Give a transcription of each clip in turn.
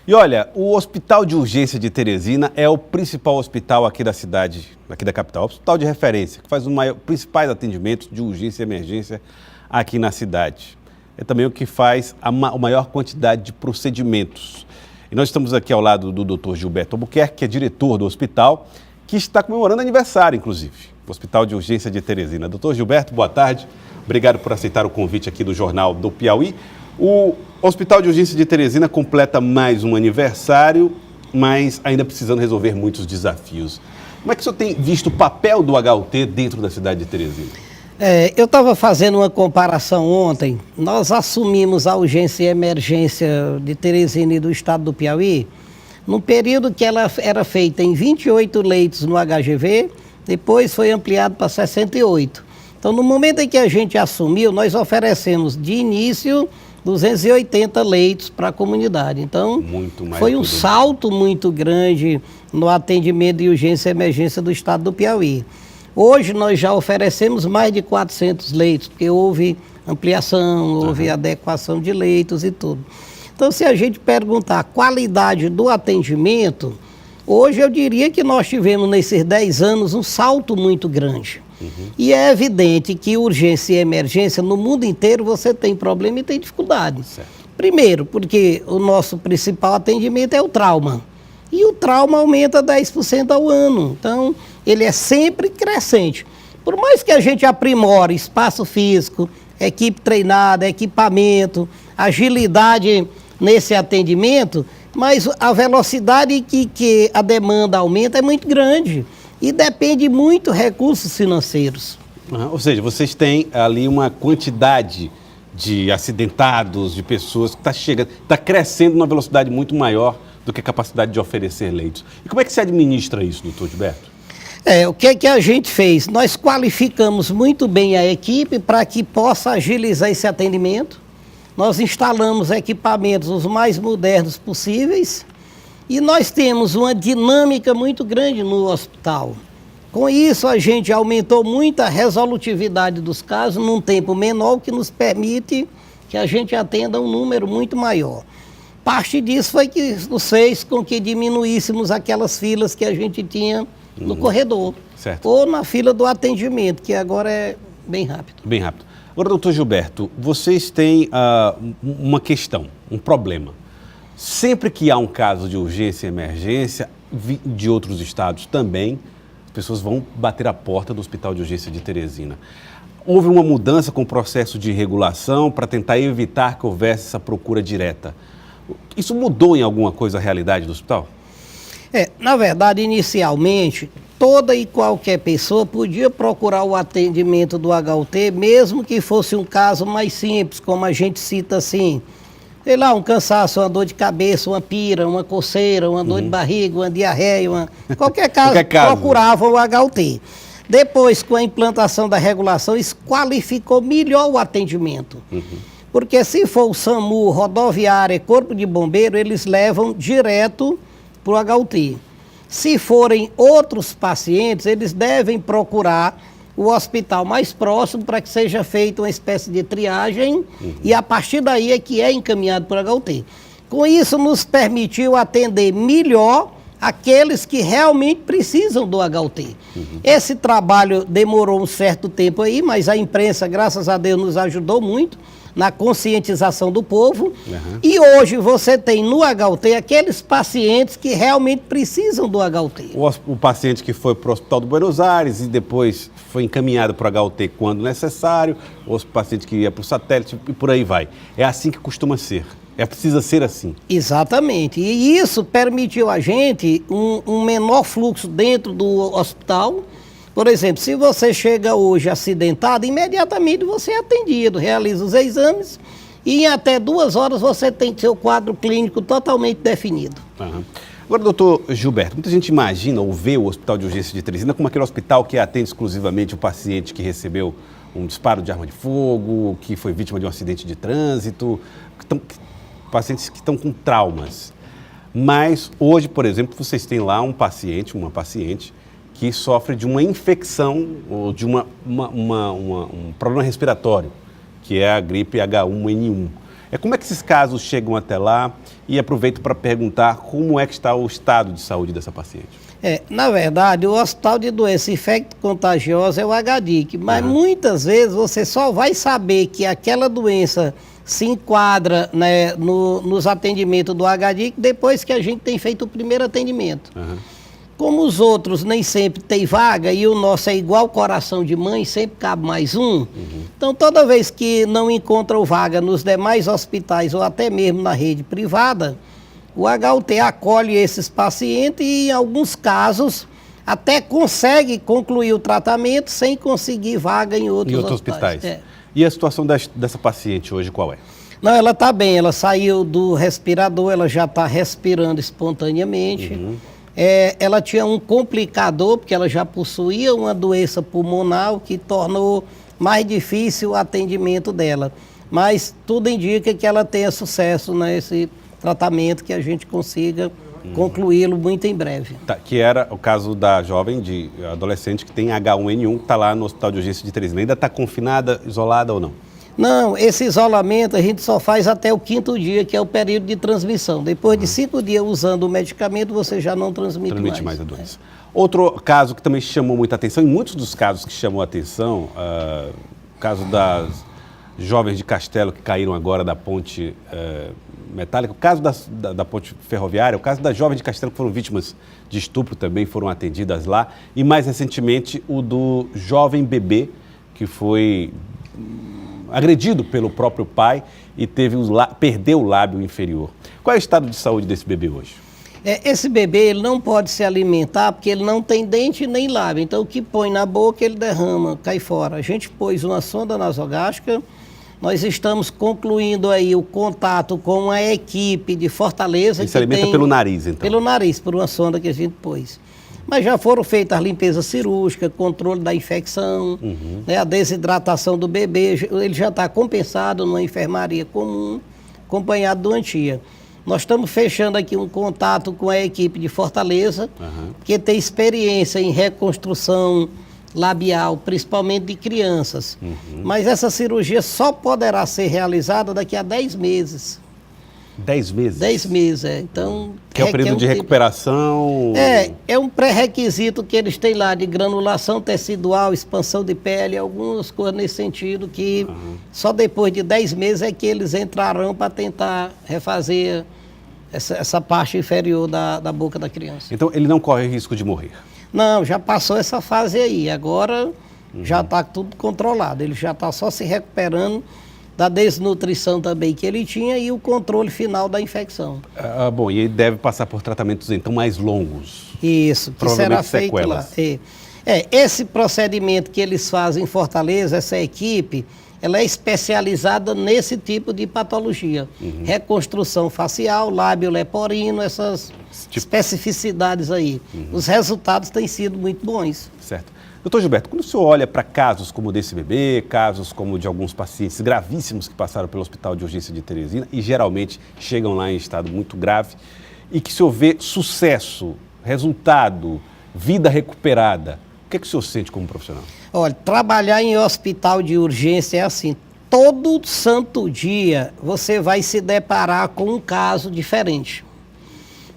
E olha, o Hospital de Urgência de Teresina é o principal hospital aqui da cidade, aqui da capital, hospital de referência, que faz os principais atendimentos de urgência e emergência aqui na cidade. É também o que faz a maior quantidade de procedimentos. E nós estamos aqui ao lado do Dr. Gilberto Albuquerque, que é diretor do hospital, que está comemorando aniversário, inclusive, o Hospital de Urgência de Teresina. Dr. Gilberto, boa tarde. Obrigado por aceitar o convite aqui do Jornal do Piauí. O Hospital de Urgência de Teresina completa mais um aniversário, mas ainda precisando resolver muitos desafios. Como é que o senhor tem visto o papel do HUT dentro da cidade de Teresina? Eu estava fazendo uma comparação ontem. Nós assumimos a urgência e emergência de Teresina e do estado do Piauí num período que ela era feita em 28 leitos no HGV, depois foi ampliado para 68. Então, no momento em que a gente assumiu, nós oferecemos de início 280 leitos para a comunidade. Então, foi um salto muito grande no atendimento de urgência e emergência do estado do Piauí. Hoje nós já oferecemos mais de 400 leitos, porque houve ampliação, houve adequação de leitos e tudo. Então, se a gente perguntar a qualidade do atendimento, hoje eu diria que nós tivemos nesses 10 anos um salto muito grande. E é evidente que urgência e emergência, no mundo inteiro, você tem problema e tem dificuldade. Certo. Primeiro, porque o nosso principal atendimento é o trauma. E o trauma aumenta 10% ao ano. Então, ele é sempre crescente. Por mais que a gente aprimore espaço físico, equipe treinada, equipamento, agilidade nesse atendimento, mas a velocidade que a demanda aumenta é muito grande. E depende muito de recursos financeiros. Ou seja, vocês têm ali uma quantidade de acidentados, de pessoas que está crescendo numa velocidade muito maior do que a capacidade de oferecer leitos. E como é que se administra isso, doutor Gilberto? O que a gente fez? Nós qualificamos muito bem a equipe para que possa agilizar esse atendimento. Nós instalamos equipamentos os mais modernos possíveis. E nós temos uma dinâmica muito grande no hospital. Com isso, a gente aumentou muito a resolutividade dos casos num tempo menor, o que nos permite que a gente atenda um número muito maior. Parte disso foi que nos fez com que diminuíssemos aquelas filas que a gente tinha no corredor. Certo. Ou na fila do atendimento, que agora é bem rápido. Bem rápido. Agora, doutor Gilberto, vocês têm uma questão, um problema. Sempre que há um caso de urgência e emergência, de outros estados também, as pessoas vão bater a porta do Hospital de Urgência de Teresina. Houve uma mudança com o processo de regulação para tentar evitar que houvesse essa procura direta. Isso mudou em alguma coisa a realidade do hospital? Na verdade, inicialmente, toda e qualquer pessoa podia procurar o atendimento do HUT, mesmo que fosse um caso mais simples, como a gente cita assim, sei lá, um cansaço, uma dor de cabeça, uma pira, uma coceira, uma dor de barriga, uma diarreia, qualquer caso, procurava o HUT. Depois, com a implantação da regulação, isso qualificou melhor o atendimento. Porque se for o SAMU, rodoviária, corpo de bombeiro, eles levam direto para o HUT. Se forem outros pacientes, eles devem procurar o hospital mais próximo para que seja feita uma espécie de triagem e a partir daí é que é encaminhado para o HUT. Com isso, nos permitiu atender melhor aqueles que realmente precisam do HUT. Esse trabalho demorou um certo tempo aí, mas a imprensa, graças a Deus, nos ajudou muito na conscientização do povo. E hoje você tem no HUT aqueles pacientes que realmente precisam do HUT. O paciente que foi para o Hospital do Buenos Aires e depois foi encaminhado para o HUT quando necessário, o paciente que ia para o satélite e por aí vai. É assim que costuma ser. Precisa ser assim. Exatamente. E isso permitiu a gente um menor fluxo dentro do hospital. Por exemplo, se você chega hoje acidentado, imediatamente você é atendido, realiza os exames e em até 2 horas você tem seu quadro clínico totalmente definido. Agora, doutor Gilberto, muita gente imagina ou vê o Hospital de Urgência de Teresina como aquele hospital que atende exclusivamente o paciente que recebeu um disparo de arma de fogo, que foi vítima de um acidente de trânsito, pacientes que estão com traumas. Mas hoje, por exemplo, vocês têm lá uma paciente que sofre de uma infecção ou de um problema respiratório, que é a gripe H1N1. Como é que esses casos chegam até lá? E aproveito para perguntar como é que está o estado de saúde dessa paciente. Na verdade, o Hospital de Doença Infecto-Contagiosa é o HDIC, mas muitas vezes você só vai saber que aquela doença se enquadra, né, nos atendimentos do HDIC depois que a gente tem feito o primeiro atendimento. Como os outros nem sempre tem vaga e o nosso é igual coração de mãe, sempre cabe mais um. Então, toda vez que não encontram vaga nos demais hospitais ou até mesmo na rede privada, o HUT acolhe esses pacientes e, em alguns casos, até consegue concluir o tratamento sem conseguir vaga em outros hospitais. E a situação dessa paciente hoje qual é? Não, ela está bem, ela saiu do respirador, ela já está respirando espontaneamente. Ela tinha um complicador, porque ela já possuía uma doença pulmonar, o que tornou mais difícil o atendimento dela. Mas tudo indica que ela tenha sucesso nesse tratamento, que a gente consiga concluí-lo muito em breve. Que era o caso da jovem, adolescente, que tem H1N1, que está lá no Hospital de Urgência de Teresina. Ainda está confinada, isolada ou não? Não, esse isolamento a gente só faz até o 5º dia, que é o período de transmissão. Depois de 5 dias usando o medicamento, você já não transmite mais a doença. Outro caso que também chamou muita atenção, e muitos dos casos que chamou a atenção, o caso das jovens de Castelo que caíram agora da ponte metálica, o caso da ponte ferroviária, o caso das jovens de Castelo que foram vítimas de estupro também foram atendidas lá, e mais recentemente o do jovem bebê que foi agredido pelo próprio pai e perdeu o lábio inferior. Qual é o estado de saúde desse bebê hoje? Esse bebê ele não pode se alimentar porque ele não tem dente nem lábio, então o que põe na boca ele derrama, cai fora. A gente pôs uma sonda nasogástrica, nós estamos concluindo aí o contato com a equipe de Fortaleza. Ele se alimenta pelo nariz, então? Pelo nariz, por uma sonda que a gente pôs. Mas já foram feitas as limpezas cirúrgicas, controle da infecção, né, a desidratação do bebê, ele já está compensado numa enfermaria comum, acompanhado do ANTIA. Nós estamos fechando aqui um contato com a equipe de Fortaleza, que tem experiência em reconstrução labial, principalmente de crianças. Mas essa cirurgia só poderá ser realizada daqui a 10 meses. 10 meses? 10 meses, Então, que é o período de recuperação? É um pré-requisito que eles têm lá de granulação tecidual, expansão de pele, algumas coisas nesse sentido que só depois de 10 meses é que eles entrarão para tentar refazer essa parte inferior da boca da criança. Então, ele não corre risco de morrer? Não, já passou essa fase aí, agora já está tudo controlado, ele já está só se recuperando da desnutrição também que ele tinha e o controle final da infecção. Bom, e ele deve passar por tratamentos então mais longos. Isso, que será feito sequelas. lá. Esse procedimento que eles fazem em Fortaleza, essa equipe, ela é especializada nesse tipo de patologia. Reconstrução facial, lábio leporino, essas especificidades aí. Os resultados têm sido muito bons. Certo. Doutor Gilberto, quando o senhor olha para casos como o desse bebê, casos como de alguns pacientes gravíssimos que passaram pelo Hospital de Urgência de Teresina e geralmente chegam lá em estado muito grave, e que o senhor vê sucesso, resultado, vida recuperada, o que é que o senhor sente como profissional? Olha, trabalhar em hospital de urgência é assim, todo santo dia você vai se deparar com um caso diferente.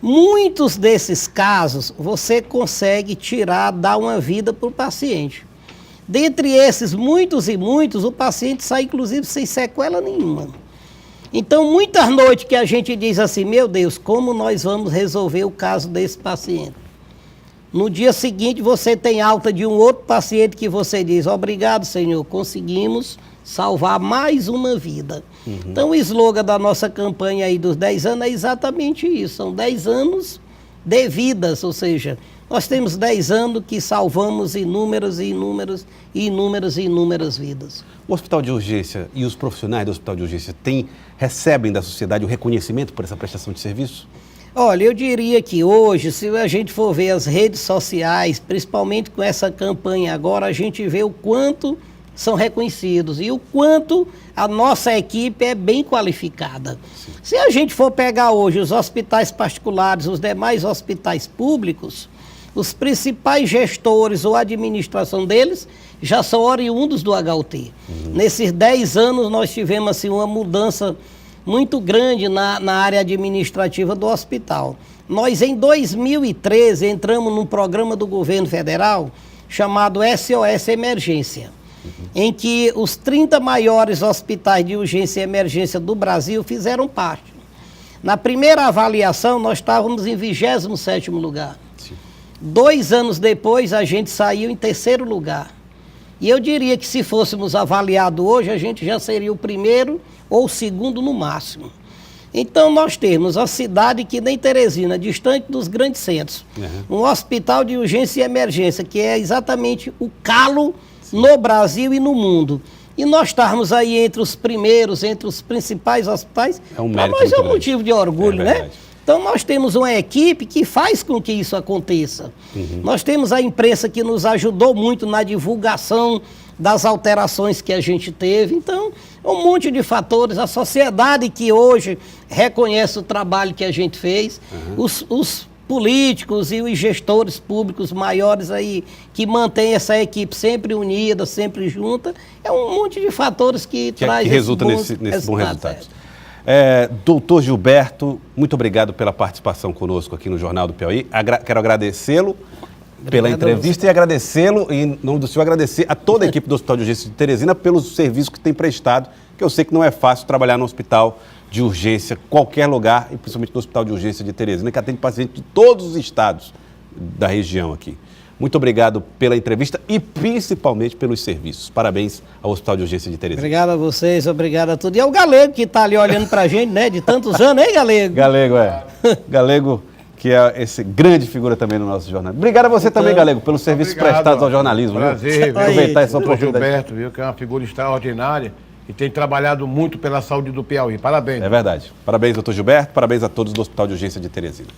Muitos desses casos você consegue dar uma vida para o paciente. Dentre esses muitos e muitos, o paciente sai inclusive sem sequela nenhuma. Então, muitas noites que a gente diz assim, meu Deus, como nós vamos resolver o caso desse paciente? No dia seguinte você tem alta de um outro paciente que você diz, obrigado, Senhor, conseguimos salvar mais uma vida. Então o slogan da nossa campanha aí dos 10 anos é exatamente isso, são 10 anos de vidas, ou seja, nós temos 10 anos que salvamos inúmeras vidas. O Hospital de Urgência e os profissionais do Hospital de Urgência recebem da sociedade o reconhecimento por essa prestação de serviço? Olha, eu diria que hoje, se a gente for ver as redes sociais, principalmente com essa campanha agora, a gente vê o quanto são reconhecidos e o quanto a nossa equipe é bem qualificada. Sim. Se a gente for pegar hoje os hospitais particulares, os demais hospitais públicos, os principais gestores ou administração deles já são oriundos do HUT. Nesses 10 anos nós tivemos assim, uma mudança muito grande na área administrativa do hospital. Nós, em 2013, entramos num programa do governo federal chamado SOS Emergência, em que os 30 maiores hospitais de urgência e emergência do Brasil fizeram parte. Na primeira avaliação, nós estávamos em 27º lugar. Sim. 2 anos depois, a gente saiu em 3º lugar. E eu diria que se fôssemos avaliados hoje, a gente já seria o 1º ou o 2º no máximo. Então, nós temos a cidade que nem Teresina, distante dos grandes centros, um hospital de urgência e emergência, que é exatamente o calo no Brasil e no mundo. E nós estarmos aí entre os primeiros, entre os principais hospitais, para nós é um motivo de orgulho, né? Então nós temos uma equipe que faz com que isso aconteça. Nós temos a imprensa que nos ajudou muito na divulgação das alterações que a gente teve. Então, um monte de fatores, a sociedade que hoje reconhece o trabalho que a gente fez, os políticos e os gestores públicos maiores aí que mantêm essa equipe sempre unida, sempre junta, é um monte de fatores que traz que resulta nesse bom resultado. Doutor Gilberto, muito obrigado pela participação conosco aqui no Jornal do Piauí. Quero agradecê-lo pela entrevista e agradecê-lo, em nome do senhor, agradecer a toda a equipe do Hospital de Urgência de Teresina pelos serviços que tem prestado, que eu sei que não é fácil trabalhar no hospital de urgência, qualquer lugar, e principalmente no Hospital de Urgência de Teresina, que atende pacientes de todos os estados da região aqui. Muito obrigado pela entrevista e principalmente pelos serviços. Parabéns ao Hospital de Urgência de Teresina. Obrigado a vocês, obrigado a tudo. E ao Galego que está ali olhando pra gente, né, de tantos anos, hein, Galego? Galego, Galego, que é esse grande figura também no nosso jornal. Obrigado a você também, Galego, pelos serviços prestados ao jornalismo. Prazer, aproveitar essa oportunidade. Gilberto, viu, que é uma figura extraordinária e tem trabalhado muito pela saúde do Piauí. Parabéns. É verdade. Parabéns, doutor Gilberto, parabéns a todos do Hospital de Urgência de Teresina.